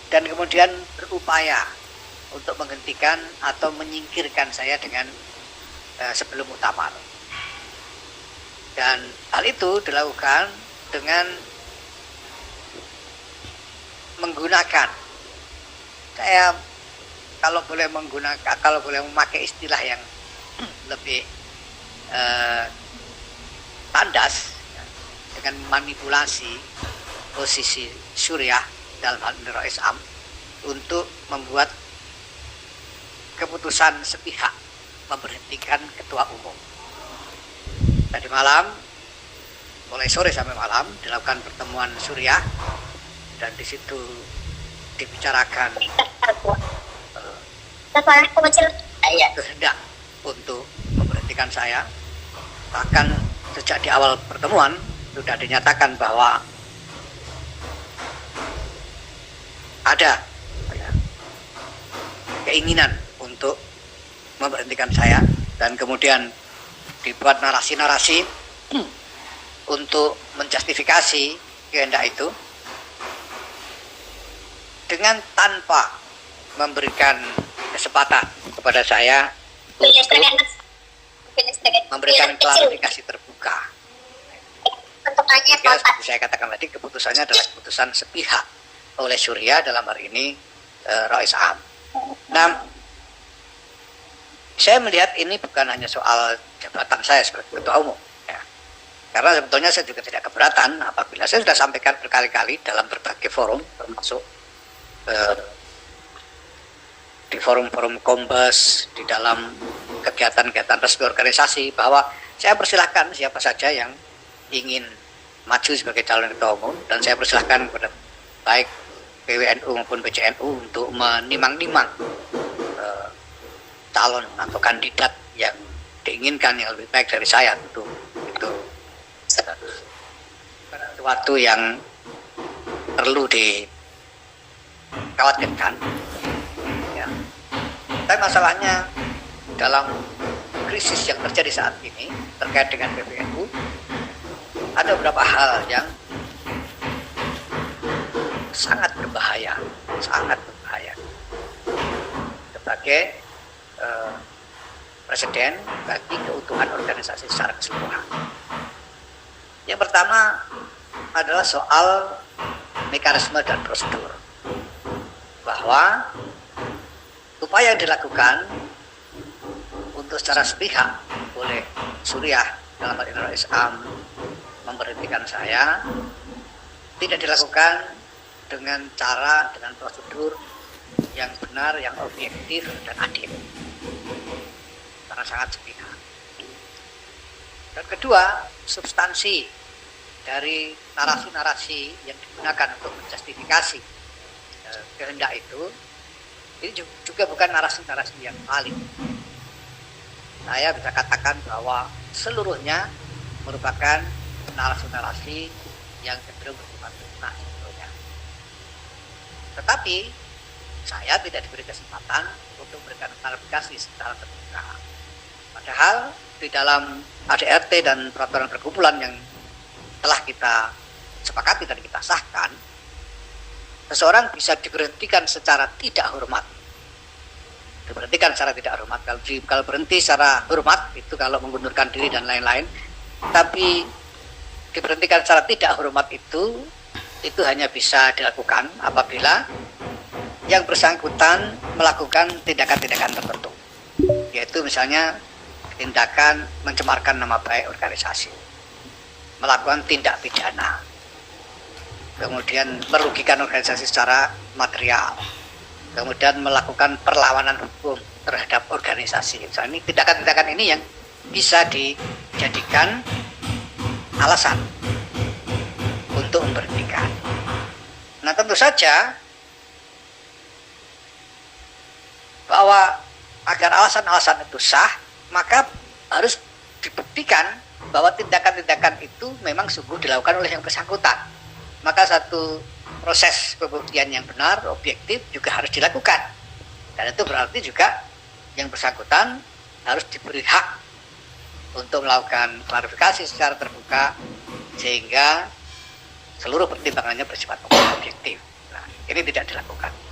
dan kemudian berupaya untuk menghentikan atau menyingkirkan saya dengan sebelum muktamar. Dan hal itu dilakukan dengan menggunakan, saya kalau boleh memakai istilah yang lebih tandas, dengan manipulasi posisi Suriah dalam hal ini Rais Am untuk membuat keputusan sepihak memberhentikan ketua umum. Tadi malam, mulai sore sampai malam dilakukan pertemuan Suriah, dan di situ dibicarakan kehendak untuk memberhentikan saya. Bahkan sejak di awal pertemuan sudah dinyatakan bahwa ada keinginan untuk memberhentikan saya, dan kemudian dibuat narasi-narasi untuk menjustifikasi kehendak itu dengan tanpa memberikan kesempatan kepada saya untuk memberikan klarifikasi terbuka. Jika seperti saya katakan tadi, keputusannya adalah keputusan sepihak oleh Suriah, dalam hari ini Rais Am. Nah, saya melihat ini bukan hanya soal jabatan saya sebagai ketua umum, ya. Karena sebetulnya saya juga tidak keberatan apabila saya sudah sampaikan berkali-kali dalam berbagai forum, termasuk di forum-forum Kombes, di dalam kegiatan-kegiatan resmi organisasi, bahwa saya persilahkan siapa saja yang ingin maju sebagai calon ketua umum, dan saya persilahkan kepada baik PWNU maupun PCNU untuk menimang-nimang calon atau kandidat yang diinginkan yang lebih baik dari saya. Tentu itu sesuatu yang perlu dikhawatirkan, ya. Tapi masalahnya dalam krisis yang terjadi saat ini terkait dengan PBNU, ada beberapa hal yang sangat berbahaya sebagai presiden bagi keutuhan organisasi secara keseluruhan. Yang pertama adalah soal mekanisme dan prosedur, bahwa upaya yang dilakukan untuk secara sepihak oleh Suriah dalam hal ini Rais Am memberhentikan saya tidak dilakukan dengan cara, dengan prosedur yang benar, yang objektif dan adil, karena sangat sepihak. Dan kedua, substansi dari narasi-narasi yang digunakan untuk menjustifikasi kehendak itu, ini juga bukan narasi-narasi yang valid. Saya bisa katakan bahwa seluruhnya merupakan narasi-narasi yang cenderung bersifat fitnah sebetulnya. Tetapi saya tidak diberi kesempatan untuk memberikan klarifikasi secara terbuka. Padahal di dalam ADRT dan peraturan perkumpulan yang telah kita sepakati dan kita sahkan, seseorang bisa diberhentikan secara tidak hormat. Diberhentikan secara tidak hormat. Kalau berhenti secara hormat itu kalau mengundurkan diri dan lain-lain. Tapi diberhentikan secara tidak hormat itu hanya bisa dilakukan apabila yang bersangkutan melakukan tindakan-tindakan tertentu, yaitu misalnya tindakan mencemarkan nama baik organisasi, melakukan tindak pidana, kemudian merugikan organisasi secara material, kemudian melakukan perlawanan hukum terhadap organisasi. Misalnya ini tindakan-tindakan ini yang bisa dijadikan alasan untuk memberhentikan. Nah, tentu saja bahwa agar alasan-alasan itu sah, maka harus dibuktikan bahwa tindakan-tindakan itu memang sungguh dilakukan oleh yang bersangkutan. Maka satu proses pembuktian yang benar, objektif juga harus dilakukan. Dan itu berarti juga yang bersangkutan harus diberi hak untuk melakukan klarifikasi secara terbuka, sehingga seluruh pertimbangannya bersifat objektif. Nah, Ini tidak dilakukan.